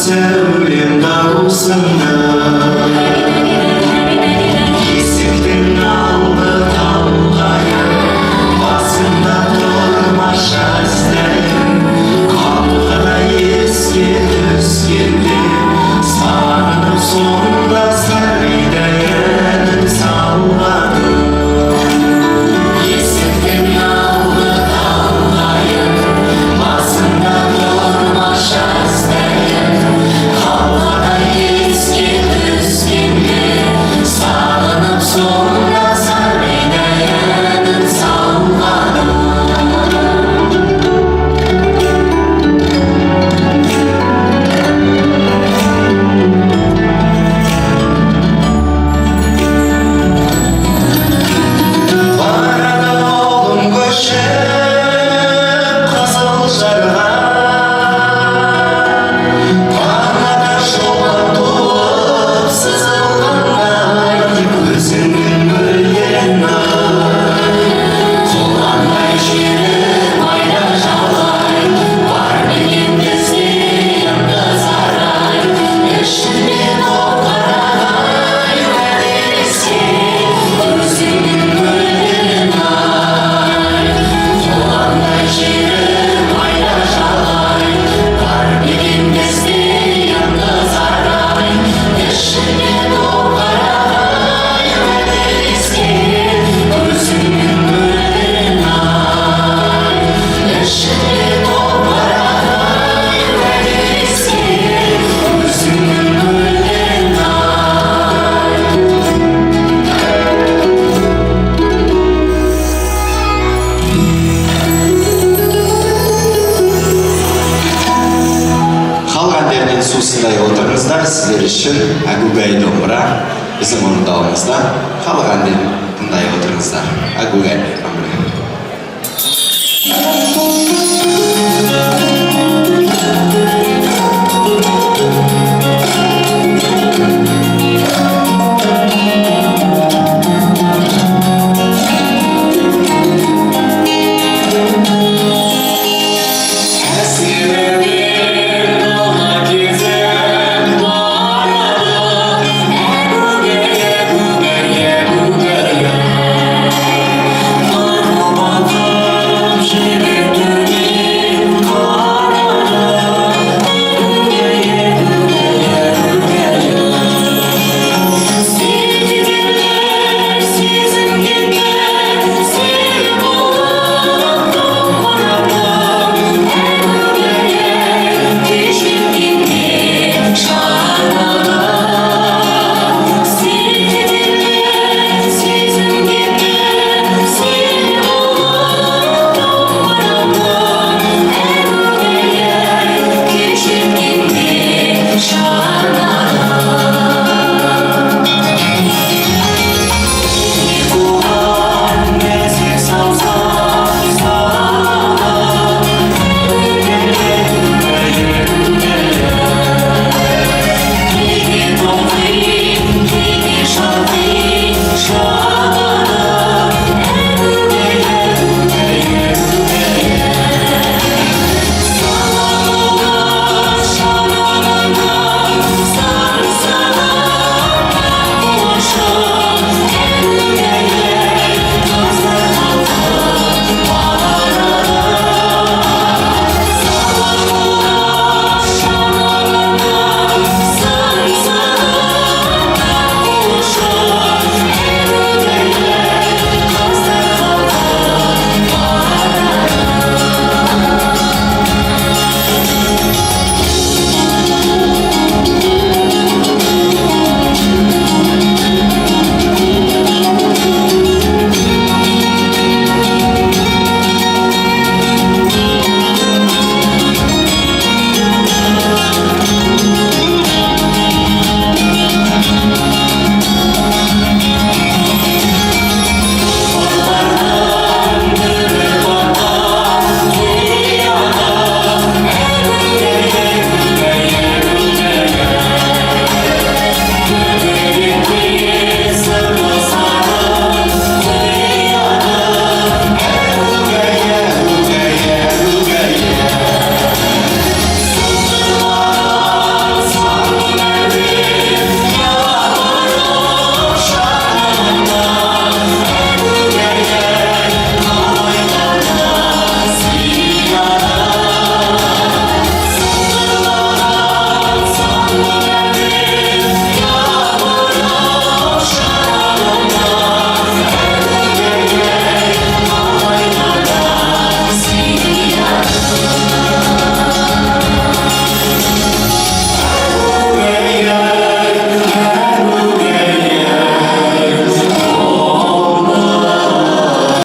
сәулем даусыңды есіктің алды талғайын басында тұрмаш әздәйін қалқыда еске түскенде сағынып сонда сәлде әнін салғаным есіктің алды талғайын басында тұрмаш әздәйін қалқыда еске түскенде сағынып сонда сәлде әнін салғаным барады ауылым көшіп қызыл жарға бағада жолға туып сызылғандай өзіңнің мөлдірін қолғандай жүріп айда жалай бар деген бізде аңыз арай ішінде толғарай уәделескен өзіңнің мөлдірін қолғандай жүріп айда жалай бар деген бізде аңыз арай ішінде толғарай уәделескен өзіңнің мөлдірін ішінде толғарай уәделескен өзіңнің мөлдірін халық әндерінен сусындай отырыңыздар. Сіздер үшін Әгугай домбыра біздің орындауымызда халық әндерін тыңдай отырыңыздар. Әгугай домбыра.